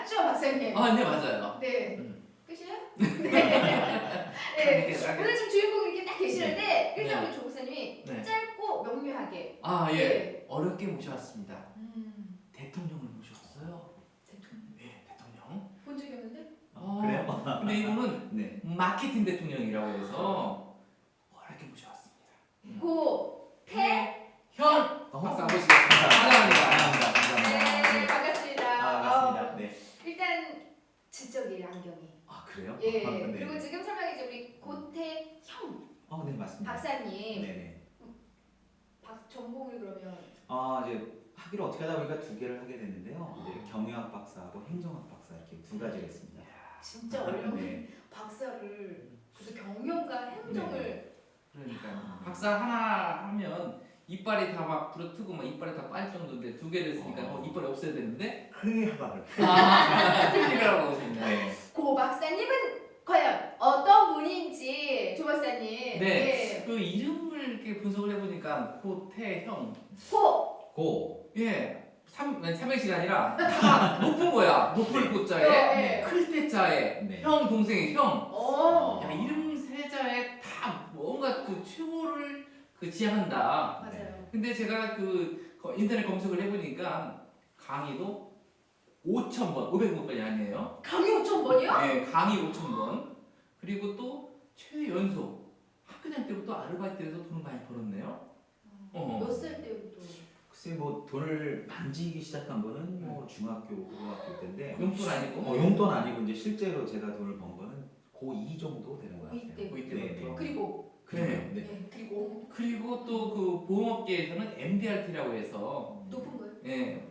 맞죠, 박사님? 아, 네, 맞아요. 네. 음. 끝이에요? 네. 네. 이렇게 오늘 지금 주인공이 이렇게 딱 계시는데 일단 네. 우리 조 박사님이 네. 짧고 명료하게. 아, 예. 네. 어렵게 모셔왔습니다. 음. 대통령을 모셨어요. 대통령. 네, 대통령. 본 적이 없는데? 그래요? 근데 이분은 네. 마케팅 대통령이라고 해서 어렵게 모셔왔습니다. 고태현. 박수 한번 치겠습니다. 환영합니다. 감사합니다. 네, 반갑습니다. 반갑습니다. 네. 일단 지적이에요, 안경이. 아 그래요? 예. 네. 그리고 지금 설명해 주신 우리 고태형 네 맞습니다. 박사님. 네네. 전공을 그러면 이제 학위를 어떻게 하다 보니까 두 개를 하게 됐는데요. 이제 경영학 박사하고 행정학 박사 이렇게 두 가지가 있습니다. 진짜 어려운 네. 박사를 그래서 경영과 행정을 그러니까 박사 하나 하면 이빨이 다 막 부러뜨고 막 이빨이 다 빠질 정도인데 두 개를 쓰니까 이빨이 없어야 되는데 흥의 학을. 틀리라고 하십니다. 네. 고 박사님은 과연 어떤 분인지 조 박사님. 네. 그 이름을 이렇게 분석을 해보니까 고태형. 고. 예. 삼행시가 아니라 다 높은 거야. 높을 고자에 네. 클 때자에 네. 형 동생의 형. 오. 야, 이름 세자에 다 뭔가 그 최고를 그 지향한다. 맞아요. 근데 제가 그 인터넷 검색을 해보니까 강의도 5,000번, 500번까지 아니에요. 강의 5,000번이요? 네, 강의 5,000번. 그리고 또 최연소 학교 다닐 때부터 아르바이트해서 돈을 많이 벌었네요. 몇 살 때부터? 글쎄 뭐 돈을 만지기 시작한 거는 뭐 중학교, 고등학교 때인데 용돈 아니고. 용돈 아니고 이제 실제로 제가 돈을 번 거는 고2 정도 되는 것 같아요. 고2 때. 고2 네, 때부터. 네. 그리고 네. 네. 그리고 그리고 또 그 보험업계에서는 MDRT라고 해서 높은 거요? 예,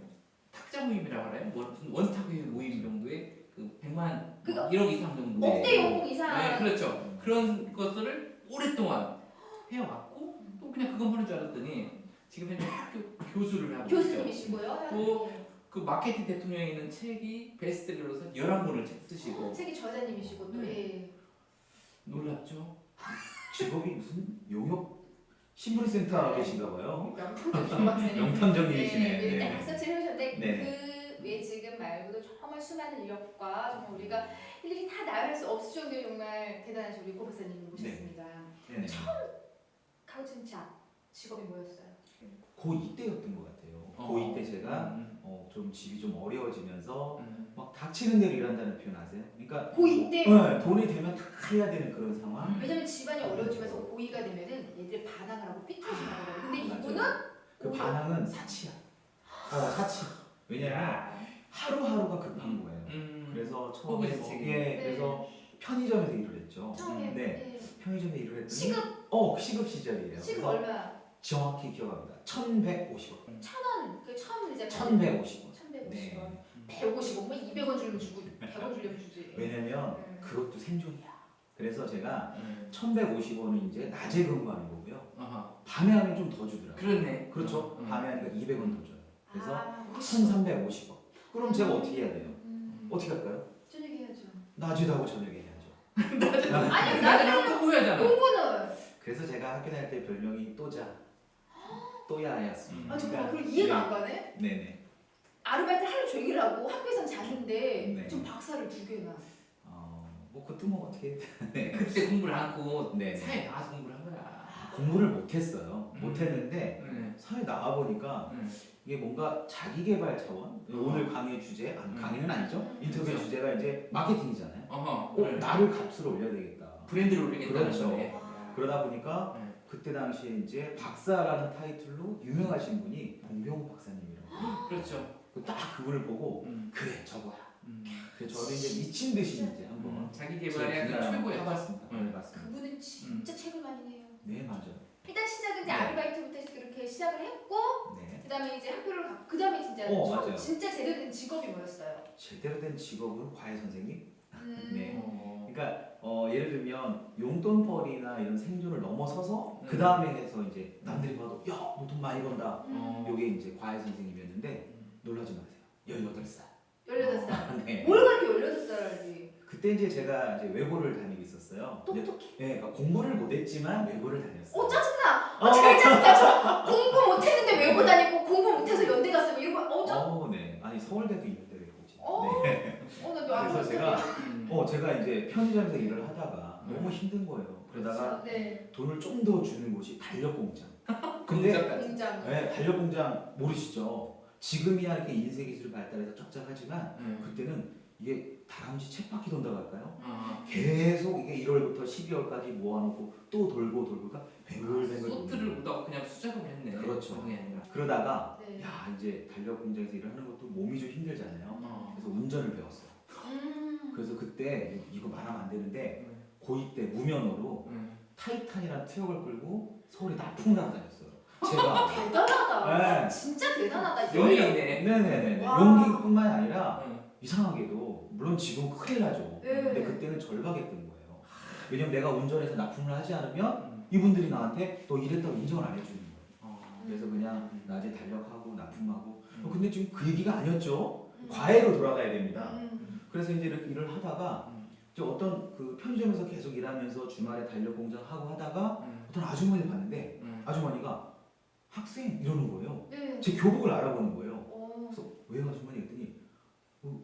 탁자 모임이라고 알아요? 무슨 원탁 회의 모임 정도의 그 100만 그거 1억 이상 정도. 억대 연봉 이상. 네, 그렇죠. 그런 것들을 오랫동안 해왔고 또 그냥 그건 하는 줄 알았더니 지금 현재 학교 교수를 하고 있죠. 교수님이시고요. 또 그 마케팅 대통령에 있는 책이 베스트셀러로서 11권을 쓰시고 책이 저자님이시고 또 네. 놀랍죠? 직업이 무슨 용역 신문센터 계신가 봐요. 명탐정 박사님. 명탐정님이시네. 네, 네. 딱 서치를 해주셨는데 네. 그 외 지금 말고도 정말 수많은 이력과 정말 우리가 일일이 다 나열할 수 없을 정도의 정말 대단하신 우리 고 박사님 모셨습니다. 네네. 가진 직업이 뭐였어요? 고2 때였던 것 같아요. 고2 때 제가 좀 집이 좀 어려워지면서 막 닥치는 대로 일한다는 표현 아세요? 그러니까 고2 때? 네, 돈이 되면 다 해야 되는 그런 상황. 왜냐면 집안이 어려워지면서 고2가 되면은 얘들이 반항을 하고 삐뚤어지는 거예요. 근데 맞아요. 이분은 그 오히려- 반항은 사치야. 사치. 왜냐면 하루하루가 급한 거예요. 그래서 처음에 호구지, 책이. 그래서 편의점에서 일을 했죠. 처음에 네. 편의점에 일을 했더니 시급 시급 시절이에요. 시급 그래서 얼마? 정확히 기억합니다. 1,150원. 1,000원 그 처음 이제 1,150원. 1,150원. 네. 150원 뭐 200원 주면 주고 100원 주려면 주지. 왜냐면 네. 그것도 생존이야. 그래서 제가 음. 1,150원은 이제 낮에 근무하는 거고요. 아하. 밤에 하면 좀 더 주더라고요. 그렇네. 그렇죠. 밤에 하니까 200원 더 줘요. 그래서 아, 1,350원. 그럼 제가 어떻게 해야 돼요? 음, 어떻게 할까요? 저녁에 해야죠. 낮에도 하고 저녁에 해야죠. 아니 나는 나는 공부해야잖아. 공부는 그래서 제가 학교 다닐 때 별명이 또야였습니다. 아 정말 그럼 이해가 안 가네. 네네. 아르바이트 하루 종일 하고 학교에선 자는데 네. 좀 박사를 두 개나. 뭐 그것도 뭐 어떻게 네. 그때 공부를 안 하고 네. 사회 나와서 공부를 한 거야. 공부를 못했어요. 못했는데 네. 사회 나와 보니까 이게 뭔가 자기 개발 차원. 오늘 강의 주제 강의는 아니죠. 인터뷰 그렇죠. 주제가 이제 마케팅이잖아요. 어허. 꼭 나를 값으로 올려야 되겠다. 브랜드를 올리겠다는 그렇죠. 거네. 아, 그러다 보니까 네. 그때 당시에 이제 박사라는 타이틀로 유명하신 분이 봉병호 박사님이라고. 그렇죠. 딱 그분을 보고 그래 저거야. 그래서 저를 이제 미친 듯이 이제 한번 자기 개발의 약간 최고야. 해봤습니다. 네. 네, 맞습니다. 그분은 진짜 책을 많이 내요. 네 맞아요. 일단 시작은 이제 네. 아르바이트부터 그렇게 시작을 했고 네. 그다음에 이제 학교를 가고 그다음에 진짜 맞아요. 진짜 제대로 된 직업이 뭐였어요? 제대로 된 직업은 과외 선생님. 음, 네. 그러니까 예를 들면 용돈벌이나 이런 생존을 넘어서서 그 다음에 해서 이제 남들이 봐도 야, 너 돈 많이 번다. 요게 이제 과외 선생님이었는데 놀라지 마세요. 18살. 18살. 네. 뭘 그렇게 18살이 그때 이제 제가 이제 외고를 다니고 있었어요. 이제, 똑똑해. 네, 그러니까 공부를 못했지만 외고를 다녔어요. 짜증나. 제일 짜증나. 저 공부 못했는데 외고 다니고 공부 못해서 연대 갔어요. 이런 거 짜증나. 네. 아니 서울대도 있는데 외고지. 어. 네. 제가 이제 편의점에서 일을 하다가 너무 힘든 거예요. 그러다가 네. 돈을 좀 더 주는 곳이 달력공장. 근데 공장까지. 공장. 네, 달력공장 모르시죠? 지금이야 이렇게 인쇄 기술이 발달해서 쫙쫙하지만 그때는 이게 다람쥐 쳇바퀴 돈다고 할까요? 계속 이게 1월부터 12월까지 모아놓고 또 돌고 돌고가 뱅글뱅글 소트를 도는 못하고 그냥 수작업을 했네. 그렇죠. 그게 아니라. 그러다가 네. 야 이제 달력공장에서 일을 하는 것도 몸이 좀 힘들잖아요. 그래서 운전을 배웠어요. 그래서 그때 이거 말하면 안 되는데 고2 때 무면허로 타이탄이라는 트럭을 끌고 서울에 납품을 하고 다녔어요. 제가 대단하다. 네. 진짜 대단하다. 용기 있네. 네네네 와. 용기뿐만 아니라 응. 이상하게도 물론 지금 큰일 나죠. 네. 근데 그때는 절박했던 거예요. 왜냐면 내가 운전해서 납품을 하지 않으면 응. 이분들이 나한테 너 이랬다고 인정을 안 해주는 거예요. 어. 그래서 그냥 음. 낮에 달력하고 납품하고 음. 근데 지금 그 얘기가 아니었죠. 과외로 돌아가야 됩니다. 음. 그래서 이제 이렇게 일을 하다가 이제 어떤 그 편의점에서 계속 일하면서 주말에 달력 공장 하고 하다가 어떤 아주머니를 봤는데 아주머니가 학생 이러는 거예요. 네. 제 교복을 알아보는 거예요. 어. 그래서 왜 아주머니 했더니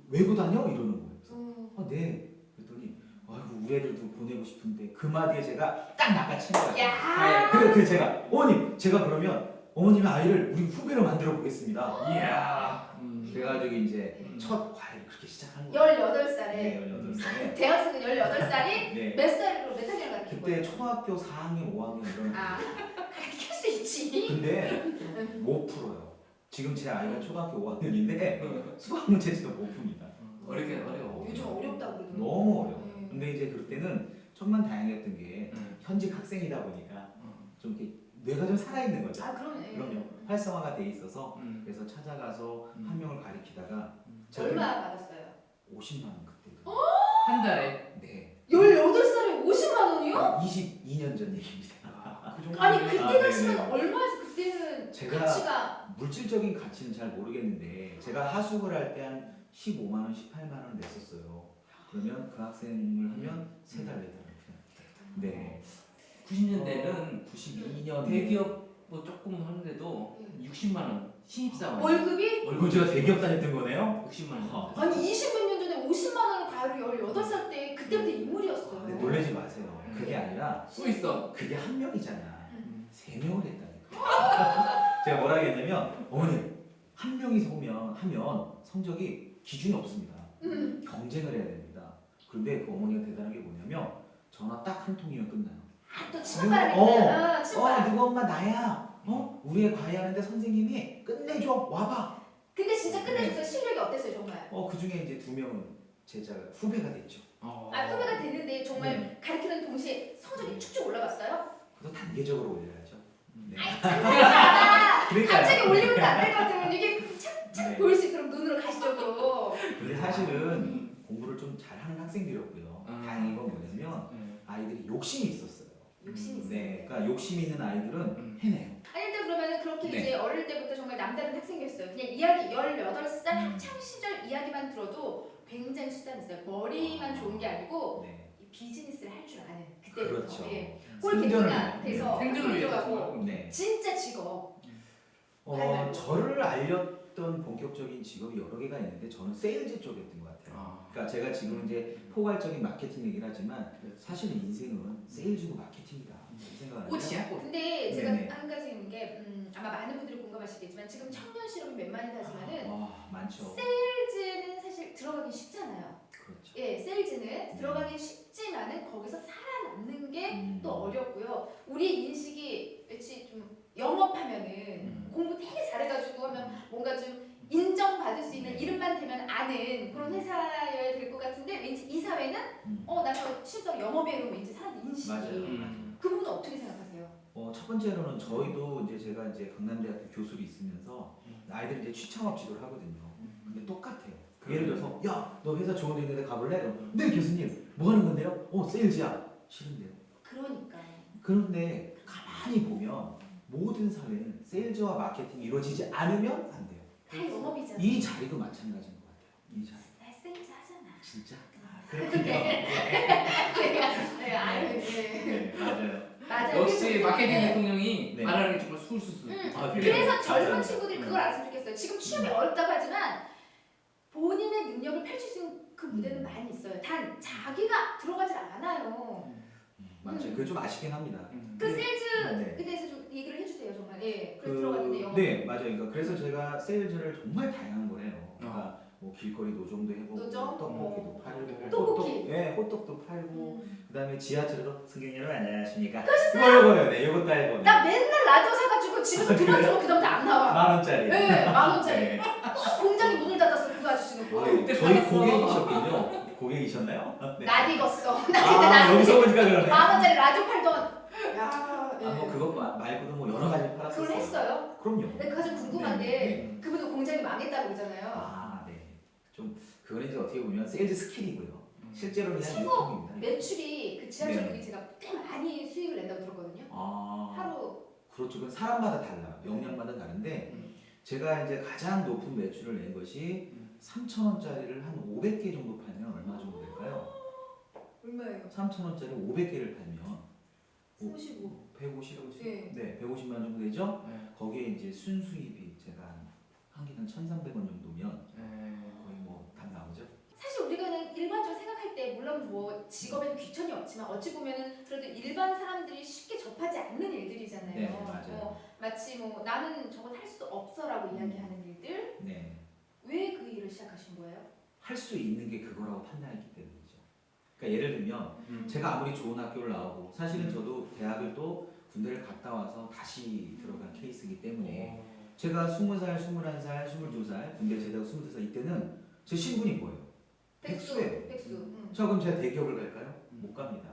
외고 다녀 이러는 거예요. 그래서 네. 그랬더니 아이고 우리 애들도 보내고 싶은데 그 마디에 제가 딱 낚아챈 거예요. 야. 그래 제가 어머님 제가 그러면 어머님의 아이를 우리 후배로 만들어 보겠습니다. 이야. 그래가지고 이제 네. 첫 과외를 그렇게 시작한 거예요. 18살에 네, 18살에. 대학생은 18살이 네. 몇 살로 몇 학년 가르친 그때 거예요? 초등학교 4학년, 5학년 이런. 아, 가르칠 수 있지. 근데 못 풀어요. 지금 제 아이가 초등학교 5학년인데 수학 문제 제가 못 풉니다. 어렵게 어려워. 요즘 어렵다고 그러더라고요. 너무 어려워. 네. 근데 이제 그럴 때는 천만 다행이었던 게 현직 학생이다 보니까 좀 이렇게 뇌가 좀 살아있는 거죠. 아, 그러네. 그럼요. 활성화가 돼 있어서 음. 그래서 찾아가서 한 명을 가리키다가 얼마 받았어요? 50만 원 그때. 한 달에. 네. 18살에 50만 원이요? 22년 전 얘기입니다. 그 정도. 아니 그때 아, 당시면 네네. 얼마에서 그때는 제가 가치가 물질적인 가치는 잘 모르겠는데 제가 하숙을 할 때 한 15만 원, 18만 원 냈었어요. 그러면 그 학생을 하면 3달, 4달 그냥. 네. 90년대는 92년 대기업 뭐 조금 하는데도 60만 원 신입사원. 월급이? 그럼 제가 대기업 다녔던 거네요? 60만 원. 아니, 아니 20몇 년 전에 50만 원을 가로 18살 때 그때부터 인물이었어요. 네, 놀라지 마세요. 그게 아니라 또 있어. 그게 한 명이잖아. 3명을 했다니까. 제가 뭐라 했냐면 어머님 한 명이서 하면 성적이 기준이 없습니다. 경쟁을 해야 됩니다. 그런데 그 어머니가 대단한 게 뭐냐면 전화 딱 한 통이면 끝나요. 아, 또 친발이구나. 친발. 누구 엄마 나야. 우리 애 과외하는데 선생님이 끝내줘 와봐. 근데 진짜 끝내줬어요. 실력이 어땠어요 정말? 그 중에 이제 2명은 제자가 후배가 됐죠. 아, 후배가 됐는데 정말 가르치는 동시에 성적이 쭉쭉 올라갔어요? 그래서 단계적으로 올려야죠. 네. 아이 장사잖아. 그러니까요. 갑자기 올리면 안 되거든. 이게 착착 네. 보일 수 있도록 눈으로 가시적으로. 근데 사실은 공부를 좀 잘하는 학생들이었고요. 다행인 건 뭐냐면 아이들이 욕심이 있었어요. 욕심이 있어요. 네, 그러니까 욕심 있는 아이들은 해내요. 아니 일단 그러면은 그렇게 네. 이제 어릴 때부터 정말 남다른 학생이었어요. 그냥 이야기 18살 학창 시절 이야기만 들어도 굉장히 수단이 있어요. 머리만 좋은 게 아니고 네, 이 비즈니스를 할 줄 아는 그때부터. 그렇죠. 예. 홀 생존을 개그가 돼서 생존을 위해서 들어가고 정말. 네. 진짜 직업. 저를 알렸던 본격적인 직업이 여러 개가 있는데 저는 세일즈 쪽이었던 것 같아요. 그러니까 제가 지금 이제 포괄적인 마케팅 얘기를 하지만 사실은 인생은 세일즈고 마케팅이다. 이 생각을 꽃이야 꽃. 근데 제가 네네. 한 가지 있는 게 아마 많은 분들이 공감하시겠지만 지금 청년 실업이 몇만이다 하지만은 많죠. 세일즈는 사실 들어가기 쉽잖아요. 그렇죠. 예, 세일즈는 들어가기 쉽지만은 거기서 살아남는 게 또 음. 어렵고요. 우리 인식이 마치 좀 영업하면은 공부 되게 잘해가지고 하면 뭔가 좀 인정받을 수 있는 이름만 대면 아는 그런 회사여야 될 것 같은데 왠지 이 사회는 나저 실제로 영업에 이러면 왠지 사람들 인식이 맞아요. 그 부분은 어떻게 생각하세요? 첫 번째로는 저희도 이제 제가 이제 강남대학교 교수로 있으면서 아이들 이제 취창업 지도를 하거든요. 근데 똑같아요. 예를 들어서 야 너 회사 좋은 데 있는데 가볼래? 네 교수님 뭐 하는 건데요? 세일즈야. 싫은데요. 그러니까. 그런데 가만히 보면 모든 사회는 세일즈와 마케팅이 이루어지지 않으면 안 돼요. 다 영업이잖아. 이 자리도 마찬가지인 것 같아요. 이 자리. 나 세일즈 하잖아. 진짜? 그렇군요. 네, 아유, 네. 맞아요. 맞아요. 역시 그래서 마케팅 네. 대통령이 네. 말하는 게 정말 술술술. 그래서 젊은 맞아요. 친구들이 그걸 알았으면 좋겠어요. 지금 취업이 어렵다고 하지만 본인의 능력을 펼칠 수 있는 그 무대는 많이 있어요. 단 자기가 들어가질 않아요. 맞아요. 그게 좀 아쉽긴 합니다. 그 세일즈 네. 그대에서 좀 얘기를 해주세요 정말. 예. 그래서 들어갔는데 영어. 네, 맞아요. 그러니까 그래서 제가 세일즈를 정말 다양한 걸 해요. 그러니까 뭐 길거리 노점도 해보고 노점? 떡볶이도 팔고 떡볶이. 호떡도 팔고 음. 그다음에 지하철에도 승객 여러분 안녕하십니까? 그러셨어요? 이거요, 네, 이것도 해보고. 나 맨날 라디오 사가지고 집에서 그만 들어 그다음부터 안 나와. 10,000원짜리. 네, 10,000원짜리. 네. 공장이 문을 닫았어 그 아저씨는. 아, 그때 저희 팔았어. 고객이셨군요. 고객이셨나요? 네. 낯 익었어. 나 그때 아, 나 여기서 보니까 그러네. 10,000원짜리 라디오 팔던. 야, 네. 뭐 그것 말고도 뭐 여러 가지 팔았었어요. 그걸 했어요? 그럼요. 근데 그거 좀 궁금한데 네. 그분은 공장이 망했다고 그러잖아요. 아, 네. 좀 그거는 이제 어떻게 보면 세일즈 스킬이고요. 실제로는 그냥 최고 유통입니다. 매출이 그 지하철 네. 그게 제가 꽤 많이 수익을 낸다고 들었거든요. 아, 하루. 그렇죠. 그건 사람마다 달라요. 역량마다 다른데 제가 이제 가장 높은 매출을 낸 것이 3,000원짜리를 한 500개 정도 팔면 얼마 정도 될까요? 얼마예요? 3,000원짜리 500개를 팔면 35. 150. 네. 네, 150만 원 정도 되죠? 네. 거기에 이제 순수입이 제가 한 개당 1,300원 정도면 거의 뭐 답 나오죠? 사실 우리가 그냥 일반적으로 생각할 때 물론 뭐 직업에는 귀천이 없지만 어찌 보면은 그래도 일반 사람들이 쉽게 접하지 않는 일들이잖아요. 네, 맞아요. 마치 뭐 나는 저걸 할 수 없어라고 이야기하는 일들. 네. 왜 그 일을 시작하신 거예요? 할 수 있는 게 그거라고 판단했기 때문이죠. 그러니까 예를 들면 제가 아무리 좋은 학교를 나오고 사실은 저도 대학을 또 군대를 갔다 와서 다시 들어간 케이스이기 때문에 제가 20살, 21살, 22살 군대 제대하고 22살 이때는 제 신분이 뭐예요? 백수예요. 백수. 자 그럼 제가 대기업을 갈까요? 못 갑니다.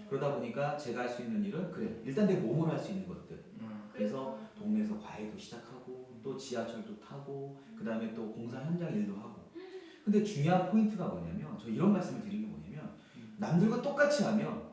그러다 보니까 제가 할 수 있는 일은 그래 일단 내 몸으로 할 수 있는 것들 그래서 동네에서 과외도 시작하고 또 지하철도 타고 그 다음에 또 공사 현장 일도 하고 근데 중요한 포인트가 뭐냐면 저 이런 말씀을 드리는 게 뭐냐면 남들과 똑같이 하면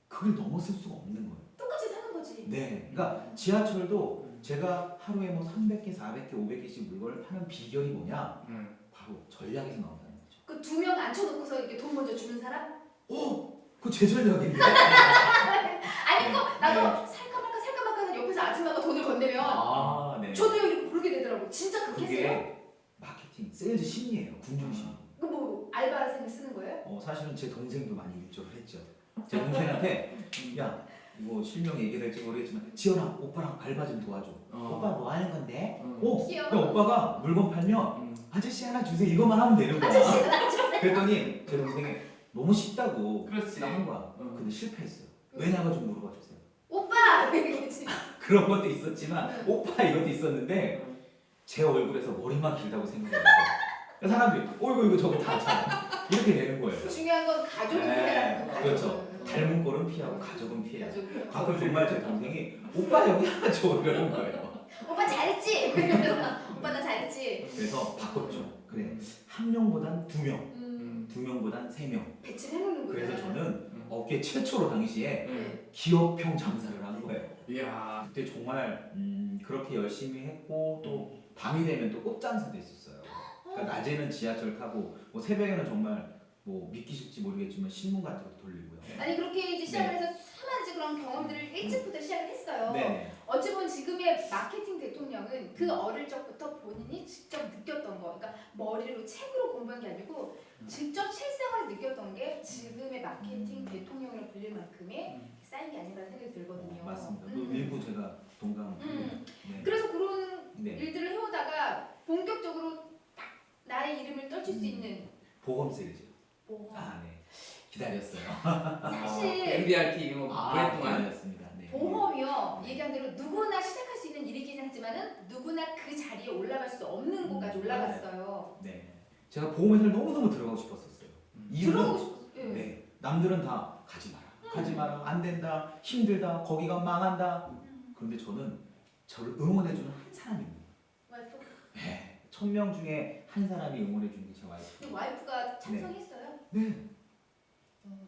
그걸 넘어설 수가 없는 거예요. 똑같이 사는 거지. 네, 그러니까 지하철도 제가 하루에 뭐 300개, 400개, 500개씩 물건을 파는 비결이 뭐냐? 바로 전략에서 나온다는 거죠. 그 2명 앉혀놓고서 이렇게 돈 먼저 주는 사람? 오, 그거 제 전략인데. 아니 네. 그 나도 살까 말까 하는 옆에서 아줌마가 돈을 건네면 아, 네. 저도 이렇게 부르게 되더라고. 진짜 그렇게 했어요? 그게 마케팅, 세일즈 심리예요. 군중 심리. 그뭐 알바생을 쓰는 거예요? 사실은 제 동생도 많이 일조를 했죠. 제 동생한테 야 이거 실명 얘기될지 모르겠지만 지연아 오빠랑 알바 좀 도와줘. 오빠 뭐 하는 건데? 귀여워. 야, 오빠가 물건 팔면 아저씨 하나 주세요 이것만 하면 되는 거야. 아저씨는 아저씨. 그랬더니 제 동생이 너무 쉽다고 그렇지. 한 거야. 근데 실패했어요. 왜냐고 좀 물어봐 주세요. 오빠! 이러겠지. 그런 것도 있었지만 오빠 이것도 있었는데 제 얼굴에서 머리만 길다고 생각했어요. 사람들이 이거 저거 다 잘. 이렇게 되는 거예요. 중요한 건 가족을 네, 피해라는 거. 그렇죠. 닮은 꼴은 피하고 가족은 피해야. 가족을. 가끔 정말 제 동생이 오빠 여기 하나 줘 이러는 거예요. 오빠 잘했지? 오빠 나 잘했지? 그래서 바꿨죠. 그래 한 명보단 두 명, 음, 두 명보단 세 명. 배치를 해놓는 거야. 그래서 저는 업계 최초로 당시에 네. 기업형 장사를 한 거예요. 이야. 그때 정말 그렇게 열심히 했고 또 밤이 되면 또 꽃장사도 있었어요. 그러니까 낮에는 지하철 타고 뭐 새벽에는 정말 뭐 믿기실지 모르겠지만 신문 같은 거 돌리고요. 아니 그렇게 이제 시작을 해서 수많은 이제 그런 경험들을 일찍부터 시작을 했어요. 네. 어찌 보면 지금의 마케팅 대통령은 그 어릴 적부터 본인이 직접 느꼈던 거, 그러니까 머리로 책으로 공부한 게 아니고 직접 실생활에 느꼈던 게 지금의 마케팅 대통령으로 불릴 만큼의 쌓인 게 아닌가 생각이 들거든요. 맞습니다. 그 일부 제가 동감합니다. 네. 그래서 그런 네. 일들을 해오다가 본격적으로 딱 나의 이름을 떨칠 수 있는 보험 세일즈. 보험. 아 네. 기다렸어요. 사실 MDRT 이거 오랫동안. 기다렸습니다. 네. 보험이요 얘기한 대로 누구나 시작할 수 있는 일이긴 하지만은 누구나 그 자리에 올라갈 수 없는 곳까지 올라갔어요. 네. 제가 보험회사를 너무너무 들어가고 싶었었어요. 들어가고 이유는 싶었어요. 예. 네. 남들은 다 가지 마라. 가지 마라. 안 된다. 힘들다. 거기가 망한다. 그런데 저는 저를 응원해주는 한 사람이 있는 거예요. 와이프. 네. 1,000명 중에 한 사람이 응원해주는 게 제 와이프. 근데 와이프가 찬성했어요. 네.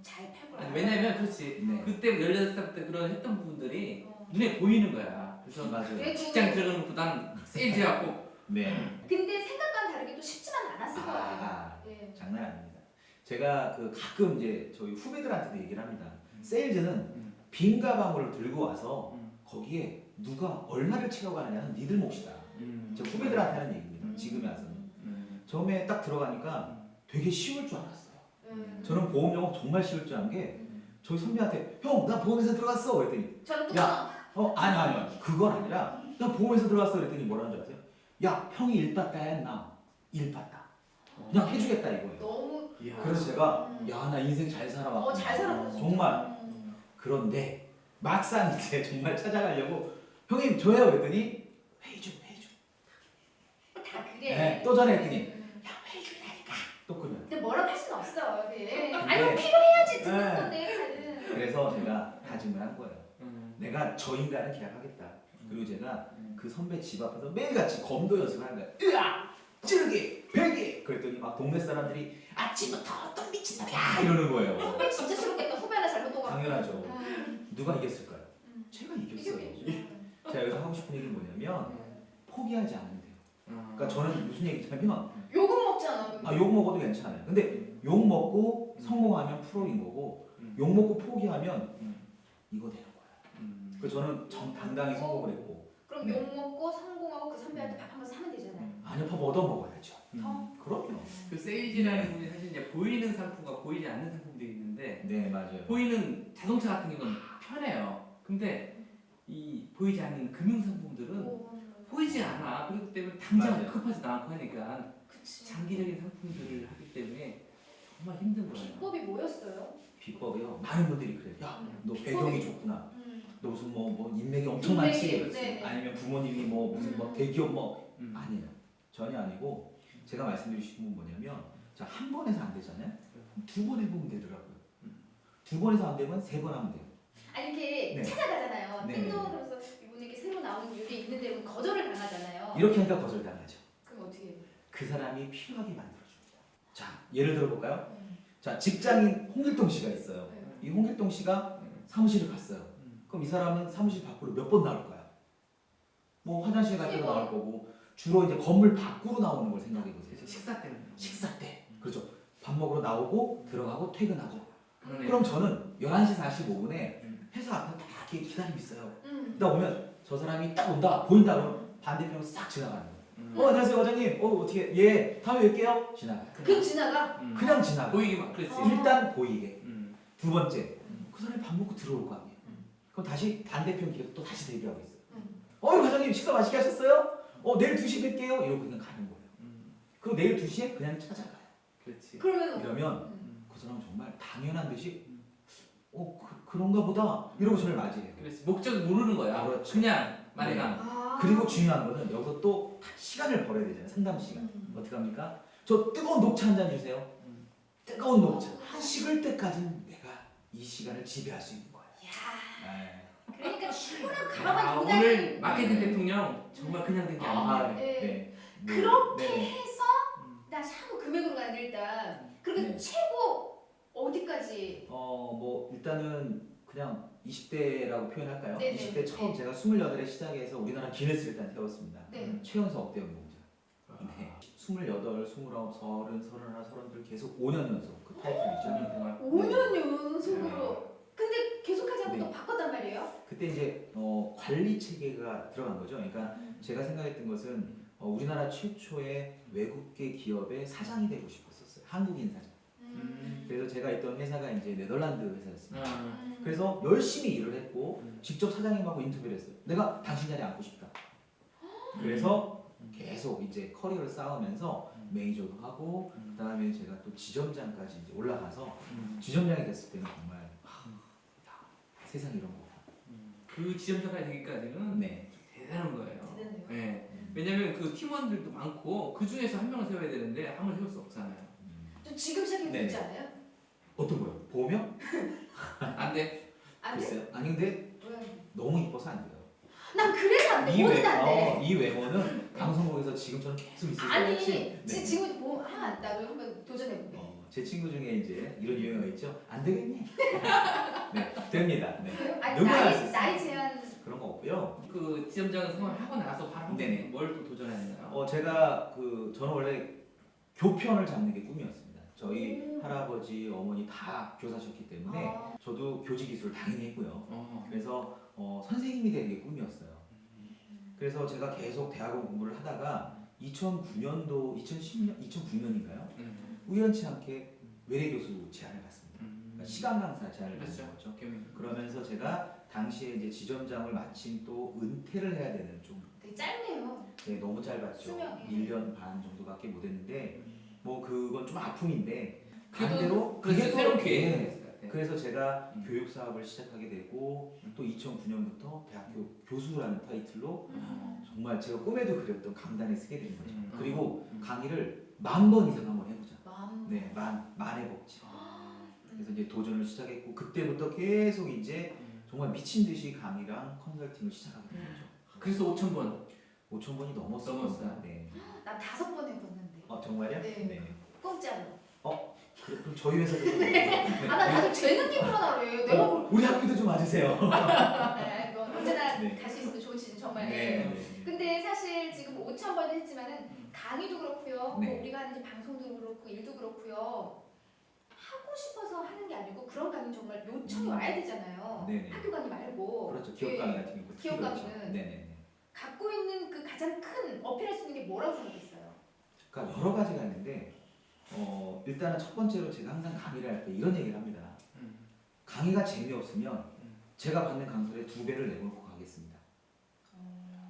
잘 팔고. 아니, 왜냐면 그렇지. 네. 그때 16살 때 그런 했던 부분들이 어. 눈에 보이는 거야. 그래서 맞아요. 그래도 직장 들어가는 것보단 세일즈 갖고 네. 근데 생각과는 다르게 또 쉽지만 않았을 거예요. 아, 예. 장난 아닙니다. 제가 그 가끔 이제 저희 후배들한테도 얘기를 합니다. 세일즈는 빈 가방을 들고 와서 거기에 누가 얼마를 채워가느냐는 니들 몫이다. 제 후배들한테 하는 얘기입니다. 지금에 와서는. 처음에 딱 들어가니까 되게 쉬울 줄 알았어요. 음. 저는 보험 영업 정말 쉬울 줄 아는 게 저희 선배한테 형 나 보험회사 들어갔어 그랬더니 저는 또 야, 아니 그건 아니라 나 보험회사 들어갔어 그랬더니 뭐라는 줄 아세요? 야 형이 일 봤다 했나? 일 봤다. 그냥 해주겠다 이거예요. 너무 이야. 그래서 제가 야 나 인생 잘 살아왔구나. 잘 살았다. 진짜. 정말. 그런데 막상 이제 정말 찾아가려고 형님 저예요 그랬더니 회의 좀. 다 그래. 네, 또 전화했더니 음. 야 회의 중이라니까 또 끄면. 근데 뭐라고 할 수는 없어. 그래. 아니 네. 뭐 필요해야지 듣는 네. 건데. 다들. 그래서 제가 다짐을 한 거예요. 음. 내가 저 인간은 계약하겠다. 그리고 제가 음. 그 선배 집 앞에서 매일같이 검도 연습을 하는 거예요. 으아! 찌르기! 베기! 그랬더니 막 동네 사람들이 아침부터 어떤 미친놈이야! 이러는 거예요. 후배 진짜 싫었겠다. 후배 하나 잘못 떠가. 당연하죠. 음. 누가 이겼을까요? 음. 제가 이겼어요. 이겼겠죠. 제가 여기서 하고 싶은 얘기는 뭐냐면 포기하지 않으면 돼요. 그러니까 음. 저는 무슨 얘기냐면 욕은 먹잖아. 욕 먹어도 괜찮아요. 근데 욕 먹고 성공하면 프로인 거고 욕 먹고 포기하면 이거 되는 거예요. 그래서 저는 당당히 성공을 했고 그럼 욕 먹고 성공하고 그 선배한테 밥 한 번 사면 되잖아요. 아니요 밥 얻어 먹어야죠. 그럼요. 그 세일즈라는 부분이 사실 이제 보이는 상품과 보이지 않는 상품들이 있는데 네 맞아요. 보이는 자동차 같은 경우는 편해요. 근데 이 보이지 않는 금융 상품들은 오, 보이지 않아. 그렇기 때문에 당장 맞아요. 급하지도 않고 하니까 그치. 장기적인 상품들을 하기 때문에 정말 힘든 거예요. 비법이 뭐였어요? 비법이요. 많은 분들이 그래요. 야 너 배경이 좋구나. 음. 너 무슨 뭐 인맥이 엄청 많지. 인맥이, 네네. 아니면 부모님이 뭐 무슨 뭐 대기업 뭐 음. 아니에요. 전혀 아니고 제가 말씀드리고 싶은 건 뭐냐면 자 한 번 해서 안 되잖아요. 두 번 해보면 되더라고요. 두 번 해서 안 되면 세 번 하면 돼요. 아니 이렇게 네. 찾아가잖아요. 네. 띵동 그러면서 이분이 이렇게 새로 나온 일이 있는데 그럼 거절을 당하잖아요. 이렇게 하니까 거절당하죠. 그럼 어떻게 해요? 그 사람이 필요하게 만들어줍니다. 자 예를 들어볼까요? 음. 자 직장인 홍길동 씨가 있어요. 네. 이 홍길동 씨가 사무실을 갔어요. 그럼 이 사람은 사무실 밖으로 몇 번 나올까요? 뭐 화장실 갈 때도 나올 거고 주로 이제 건물 밖으로 나오는 걸 생각해 보세요. 식사 때문에. 식사 때 그렇죠. 밥 먹으러 나오고 들어가고 퇴근하고. 그러네. 그럼 저는 11시 45분에 음. 회사 앞에 딱 이렇게 기다리고 있어요. 음. 딱 오면 저 사람이 딱 온다 보인다 그러면 반대편으로 싹 지나가는 거예요. 안녕하세요 과장님. 어떻게 예 다음에 뵐게요. 지나가. 그 지나가. 그냥 지나가. 보이게 막 그렇지. 어. 일단 보이게. 두 번째 그 사람이 밥 먹고 들어올 거 아니에요. 그럼 다시 반대편 길에서 또 다시 대기하고 있어요. 과장님 식사 맛있게 하셨어요? 내일 2시 뵐게요. 이러고 그냥 가는 거예요. 그리고 내일 2시에 그냥 찾아가요. 그렇지. 그러면 이러면 그 사람은 정말 당연한 듯이 그런가 보다 이러고 저를 맞이해요. 그렇지. 목적을 모르는 거야. 그렇죠. 그냥 만약에 아. 그리고 중요한 거는 여기서 또 시간을 벌어야 되잖아요. 상담 시간. 어떻게 합니까? 저 뜨거운 녹차 한 잔 주세요. 뜨거운 녹차. 식을 때까지는 내가 이 시간을 지배할 수 있는 거예요. 야. 네. 그러니까 충분한 아, 가방만 두고 오늘 다니는 마케팅 대통령 정말 그냥 된 게 아니에요. 네. 네. 그렇게 네. 해서 나 샤브 금액으로 가는 일단 그리고 네. 최고 어디까지 뭐 일단은 그냥 20대라고 표현할까요? 네네. 20대 처음 네. 제가 28에 시작해서 우리나라 기네스를 일단 세웠습니다. 네. 최연소 억대 연봉자. 네. 28, 29, 30, 31, 32 계속 5년 연속 그 타이틀이죠. 5년 연속으로 근데 계속하지 않고 네. 또 바꿨단 말이에요? 그때 이제 관리 체계가 들어간 거죠. 그러니까 제가 생각했던 것은 우리나라 최초의 외국계 기업의 사장이 되고 싶었었어요. 한국인 사장. 그래서 제가 있던 회사가 이제 네덜란드 회사였습니다. 그래서 열심히 일을 했고 직접 사장님하고 인터뷰를 했어요. 내가 당신 자리에 앉고 싶다. 그래서 계속 이제 커리어를 쌓으면서 매니저도 하고 그다음에 제가 또 지점장까지 이제 올라가서 지점장이 됐을 때는 정말 세상 이런 거. 그 지점장까지 되기까지는 네. 대단한 거예요. 대단해요. 네. 왜냐면 그 팀원들도 많고 그 중에서 한 명을 세워야 되는데 한 명 세울 수 없잖아요. 저 지금 시작해도 네. 되지 않아요? 어떤 거요? 보면? 안 돼. 안 돼? 글쎄요. 아니 근데 왜? 너무 이뻐서 안 돼요. 난 그래서 안 돼. 이 뭐든 안 돼. 이 외모는 방송국에서 지금처럼 계속 있을 것 아니 같지. 네. 지금 뭐 나도 한번 도전해볼게. 제 친구 중에 이제 이런 유행어가 있죠. 안 되겠니? 네, 됩니다. 네. 아니 누구나 할수 나이 있어요. 나이 제한 그런 거 없고요. 그 지점장 생활을 하고 나서 바로 네네. 뭘 또 도전했나요? 제가 저는 원래 교편을 잡는 게 꿈이었습니다. 저희 오. 할아버지, 어머니 다 교사셨기 때문에 아. 저도 교직 기술을 당연히 했고요. 어. 그래서 선생님이 되는 게 꿈이었어요. 그래서 제가 계속 대학원 공부를 하다가 2009년도, 2010년, 2009년인가요? 우연치 않게 외래 교수 제안을 받습니다. 그러니까 시간 강사 제안을 받는 그렇죠. 거죠. 개명. 그러면서 제가 당시에 이제 지점장을 마침 또 은퇴를 해야 되는 좀 되게 짧네요. 네, 너무 짧았죠. 수명이. 1년 반 정도밖에 못 했는데 뭐 그건 좀 아픔인데 그래도 반대로 그래서 그게 또 새로운 네, 기회였을 것 같아. 그래서 제가 음. 교육 사업을 시작하게 되고 또 2009년부터 대학교 교수라는 타이틀로 정말 제가 꿈에도 그렸던 강단에 쓰게 된 거죠. 그리고 강의를 10,000번 이상 한번 해보자. 마음. 네, 만의 법칙. 아. 그래서 이제 도전을 시작했고 그때부터 계속 이제 정말 미친 듯이 강의랑 컨설팅을 시작하게 된 거죠. 그래서 5,000번. 5,000번이 넘었어요. 넘었습니다. 네. 난 5번 해봤는데. 정말요? 네. 공짜로. 그럼 저희 회사도 좀 아, 나 다들 재능 기부로 나래. 내가 뭘. 우리 학교도 좀 와주세요. 네, 뭐 언제나 네. 갈 수 있으면 좋은 시즌 정말. 네. 근데 사실 지금 5,000번 했지만은 강의도 그렇고요. 네. 뭐 우리가 하는 이제 방송도 그렇고 일도 그렇고요. 하고 싶어서 하는 게 아니고 그런 강의 정말 요청이 와야 되잖아요. 네네. 학교 강의 말고. 그렇죠. 기업 예. 강의 같은 경우 기업 그렇죠. 강의는 네네네. 갖고 있는 그 가장 큰 어필할 수 있는 게 뭐라고 생각했어요? 그러니까 여러 가지가 있는데 일단은 첫 번째로 제가 항상 강의를 할 때 이런 얘기를 합니다. 강의가 재미없으면 제가 받는 강사의 2배를 내놓고 가겠습니다.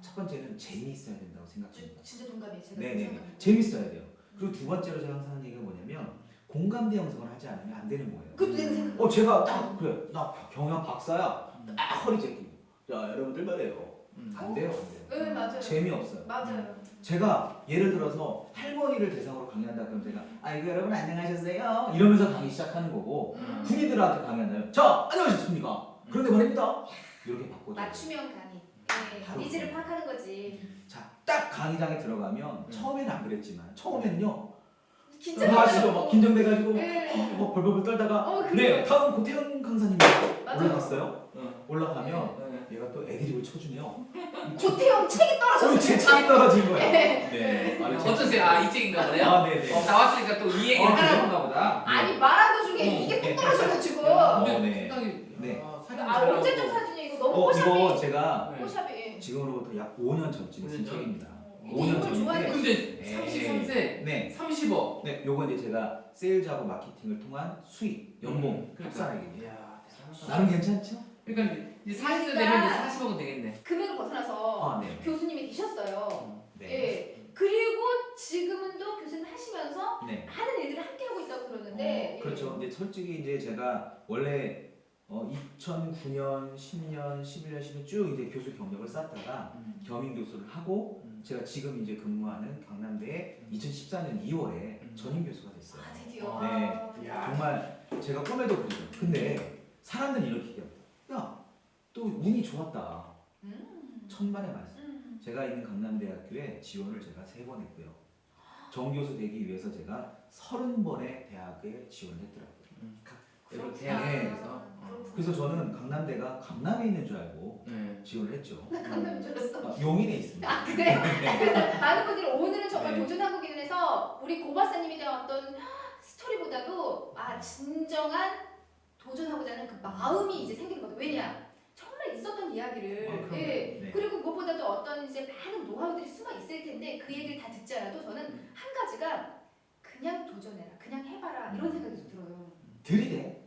첫 번째는 재미있어야 된다고 생각합니다. 진짜 동감이에요. 제가 네네. 생각해요. 재밌어야 돼요. 그리고 두 번째로 제가 항상 하는 얘기가 뭐냐면 공감대 형성을 하지 않으면 안 되는 거예요. 그것도 내가 생각. 제가 딱 그래 나 경영 박사야 딱 허리 제끼고 자 여러분들 말해요 안 돼요 안 돼요 네, 맞아요. 재미없어요. 맞아요. 제가 예를 들어서 할머니를 대상으로 강의한다 그러면 제가 아이고 여러분 안녕하셨어요 이러면서 강의 시작하는 거고 군인들한테 강의한다면 자 안녕하셨습니까 그런데 말입니다 이렇게 바꿔줘요. 맞춤형 강의. 바로 네, 니즈를 그거예요. 파악하는 거지. 딱 강의장에 들어가면 처음에는 안 그랬지만 처음에는요 긴장하죠. 막 긴장돼가지고 네. 막 벌벌 떨다가 그래요. 네 다음 고태영 강사님 맞아요. 올라갔어요. 올라가면 네. 얘가 또 애드립을 쳐주네요. 고태형 책이 떨어졌어요. 제 책이 떨어진 거예요. 네. 네. 어떠세요? 이 책인가 보네요. 네네. 나왔으니까 또 이 얘기를 하는가 보다. 아니 말한 도중에 네. 이게 뚝 떨어져가지고. 네. 상당히 네. 사진 언제적 사진이야 이거 너무 이거 호샵이. 제가 호샵이. 지금으로부터 약 5년 전쯤에 쓴 5년 전? 책입니다. 이거 5년 이걸 좋아해. 전인데. 근데 33세, 네. 30억. 네. 요거 이제 제가 세일즈하고 마케팅을 통한 수익, 연봉 합산액입니다. 이야, 대단하다. 나름 괜찮죠? 그러니까 이제 40세 되면 이제 40억은 되겠네. 금액을 벗어나서 네. 교수님이 되셨어요. 네. 예. 그리고 지금은 또 교수님 하시면서 네. 많은 일들을 함께 하고 있다고 그러는데. 그렇죠. 근데 솔직히 이제 제가 원래 2009년, 10년, 11년, 12년 쭉 이제 교수 경력을 쌓다가 겸임 교수를 하고 제가 지금 이제 근무하는 강남대에 2014년 2월에 전임 교수가 됐어요. 아 드디어. 네. 야. 정말 제가 꿈에도 그리죠. 근데 사람들이 이렇게 얘기해요. 야, 또 운이 좋았다. 천만의 말씀. 제가 있는 강남대학교에 지원을 제가 3번 했고요. 정교수 되기 위해서 제가 30번의 대학에 지원을 했더라고요. 그리고 그렇구나. 대학에서. 그래서 저는 강남대가 강남에 있는 줄 알고 네. 지원을 했죠. 나 강남인 줄 알았어. 용인에 있습니다. 아 그래? 그래서 많은 분들이 오늘은 정말 네. 도전 한국인을 해서 우리 고 박사님에 대한 어떤 스토리보다도 진정한 도전하고자 하는 그 마음이 이제 생기는 거죠. 왜냐? 정말 있었던 이야기를 그럼요. 예. 네. 그리고 무엇보다도 어떤 이제 많은 노하우들이 숨어 있을 텐데 그 얘기를 다 듣지 않아도 저는 한 가지가 그냥 도전해라, 그냥 해봐라 이런 생각이 좀 들어요. 들이대.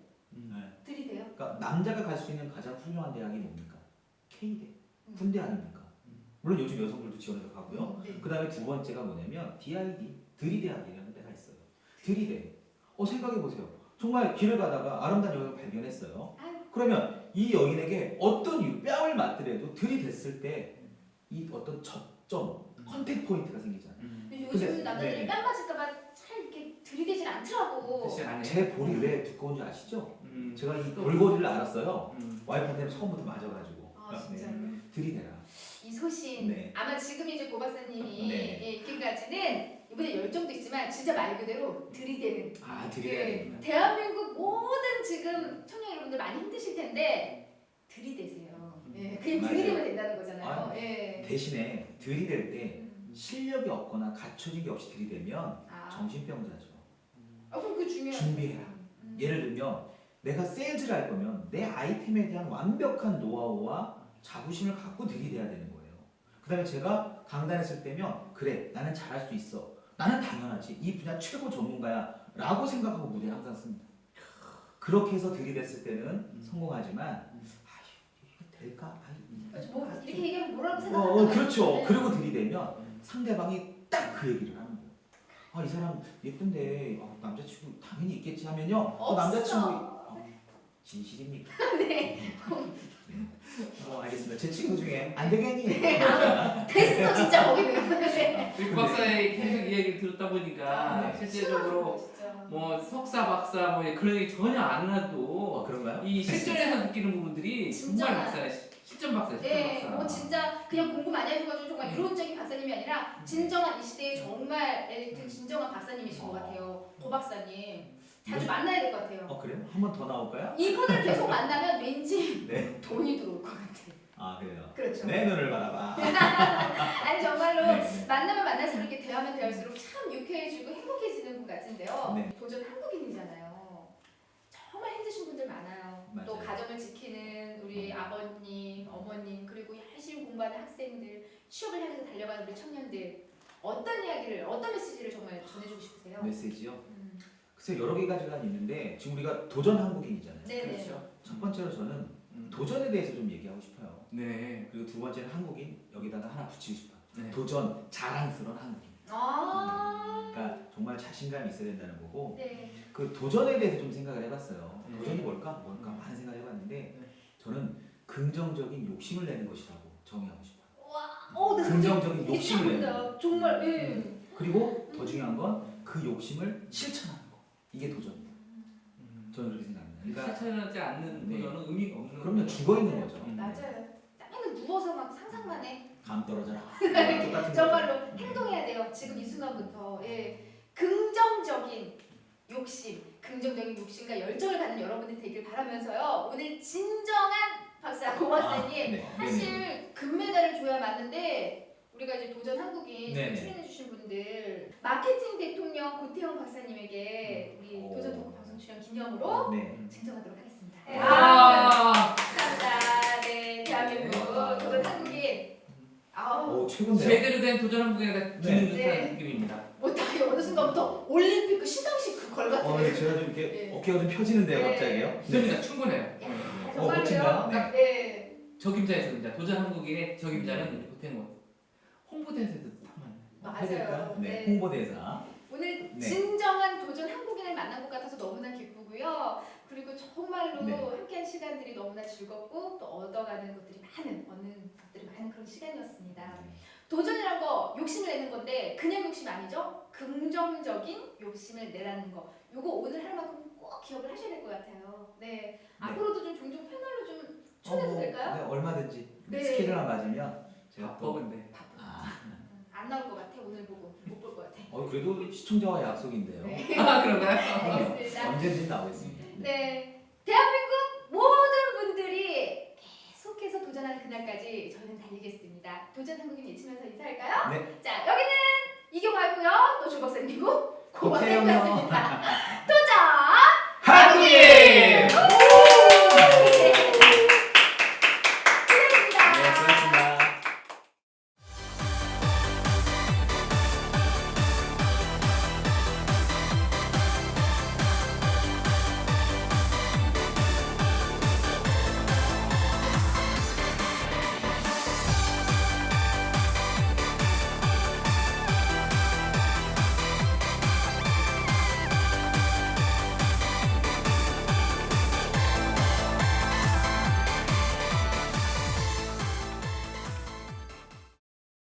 들이대요? 그러니까 남자가 갈 수 있는 가장 훌륭한 대학이 뭡니까? K대. 음. 군대 아닙니까? 물론 요즘 여성들도 지원해서 가고요. 네. 그 다음에 두 번째가 뭐냐면 DID, 들이대학이라는 데가 있어요. 들이대. 생각해보세요. 정말 길을 가다가 아름다운 여인을 발견했어요. 아유. 그러면 이 여인에게 어떤 이유, 뺨을 맞더라도 들이댔을 때 이 어떤 접점, 컨택 포인트가 생기잖아요. 근데 요즘 근데, 남자들이 네. 뺨 맞을까봐 잘 이렇게 들이대질 않더라고. 대신 안 해. 제 볼이 왜 두꺼운지 아시죠? 음. 제가 이 볼거리를 알았어요. 음. 와이프한테 처음부터 맞아가지고. 아 진짜요? 들이대라. 이 소신 네. 아마 지금 이제 고 박사님이 네. 예, 있기까지는 이분의 열정도 있지만 진짜 말 그대로 들이대는 들이대야 예, 됩니다. 대한민국 모든 지금 청년 여러분들 많이 힘드실 텐데 들이대세요. 예, 그냥 맞아요. 들이대면 된다는 거잖아요. 아, 예. 대신에 들이댈 때 실력이 없거나 갖춰진 게 없이 들이대면 아, 정신병자죠. 그럼 그 중요한. 준비해라. 예를 들면 내가 세일즈를 할 거면 내 아이템에 대한 완벽한 노하우와 자부심을 갖고 들이대야 되는 거예요. 그 다음에 제가 강단에 쓸 때면 그래 나는 잘할 수 있어. 나는 당연하지. 이 분야 최고 전문가야. 라고 생각하고 무대에 항상 씁니다. 그렇게 해서 들이댔을 때는 성공하지만 이거 될까? 뭐 이렇게 얘기하면 뭐라고 생각할까? 그렇죠. 네. 그리고 들이대면 상대방이 딱 그 얘기를 하는 거예요. 이 사람 예쁜데 남자친구 당연히 있겠지 하면요. 남자친구 진실입니까? 네. 알겠습니다. 제 친구 중에 안 되겠니? 됐어 진짜 거기는. 네. 그 박사의 계속 이야기를 들었다 보니까 네. 실제적으로 진짜. 뭐 석사 박사 뭐 그런 얘기 전혀 안 해도 그런가요? 이 실전에서 느끼는 부분들이 진짜. 정말 박사네. 실전 박사예요. 네, 실전 박사. 뭐 진짜 그냥 공부 많이 하셔가지고 정말 이론적인 박사님이 아니라 진정한 이 시대의 정말 진정한 박사님이신 것 같아요. 고 박사님 자주 만나야 될 것 같아요. 그래요? 한 번 더 나올까요? 이분을 계속 만나면 왠지 네. 돈이 들어올 것 같아. 그래요. 그렇죠. 내 눈을 바라봐. 아니 정말로 네. 만나면 만날수록 이렇게 대하면 대할수록 참 유쾌해지고 행복해지는 분 같은데요. 네. 도전 한국인이잖아요. 정말 힘드신 분들 많아요. 또 맞아요. 가정을 지키는 우리 아버님, 어머님 그리고 열심히 공부하는 학생들, 취업을 향해서 달려가는 우리 청년들 어떤 이야기를, 어떤 메시지를 정말 전해주고 싶으세요? 메시지요? 글쎄 여러 가지가 있는데 지금 우리가 도전 한국인이잖아요. 네네. 그렇죠. 첫 번째로 저는 도전에 대해서 좀 얘기하고 싶어요. 네. 그리고 두 번째는 한국인 여기다가 하나 붙이고 싶어요. 네. 도전 자랑스러운 한국인. 그러니까 정말 자신감이 있어야 된다는 거고 네. 그 도전에 대해서 좀 생각을 해봤어요. 네. 도전이 뭘까 많은 생각을 해봤는데 네. 저는 긍정적인 욕심을 내는 것이라고 정의하고 싶어요. 와, 나 긍정적인 이게 욕심을 내는 거. 참다. 정말. 그리고 더 중요한 건 그 욕심을 실천하는 거. 이게 도전입니다. 저는 그렇게 생각합니다. 그러니까 실천하지 않는 네. 도전은 의미가 없는 그러면 죽어 있는 거죠. 맞아요. 맨날 누워서 막 상상만 해. 감 떨어져라. 똑같은 거죠. 정말로 행동해야 돼요. 지금 이 순간부터. 긍정적인 욕심, 긍정적인 욕심과 열정을 갖는 여러분들 되길 바라면서요. 오늘 진정한 박사 고박사님 네. 사실 금메달을 줘야 맞는데 우리가 이제 도전 한국인 네네. 출연해주신 분들 마케팅 대통령 고태영 박사님에게 우리 오. 도전 토크 방송 출연 기념으로 네. 증정하도록 하겠습니다. 감사합니다. 네, 대한민국 도전 한국인. 오 최고인데요. 제대로 된 도전 한국인의 기능 듯한 네. 느낌입니다. 못하게 어느 순간부터 올림픽 그 시상식 그 걸 같은. 제가 좀 이렇게 네. 어깨가 좀 펴지는데요, 네. 갑자기요. 됩니다. 충분해요. 멋진가요? 정말로요. 네. 네. 적임자에서입니다. 도전 한국인의 적임자는 고태영 홍보대사도 맞아요. 해볼까요? 네. 네. 홍보대사. 오늘 네. 진정한 도전 한국인을 만난 것 같아서 너무나 기쁘고요. 그리고 정말로 네. 함께한 시간들이 너무나 즐겁고 또 얻어가는 것들이 많은 그런 시간이었습니다. 도전이란 거 욕심을 내는 건데 그냥 욕심이 아니죠. 긍정적인 욕심을 내라는 거. 요거 오늘 하루만큼 꼭 기억을 하셔야 될 것 같아요. 네. 앞으로도 좀 종종 패널로 좀 초대도 될까요? 네, 얼마든지. 네. 스케줄만 맞으면 제가 바빠 또. 근데. 안 나올 것 같아. 오늘 보고 못 볼 것 같아. 그래도 시청자와 약속인데요. 네. 그런가요? 알겠습니다. 언제든지 나오겠습니다. 네, 대한민국 모든 분들이 계속해서 도전하는 그날까지 저희는 달리겠습니다. 도전 한국인 외치면서 인사할까요? 네. 자, 여기는 이경화였고요. 또 조 박사님이고 고 고태영. 박사님이었습니다.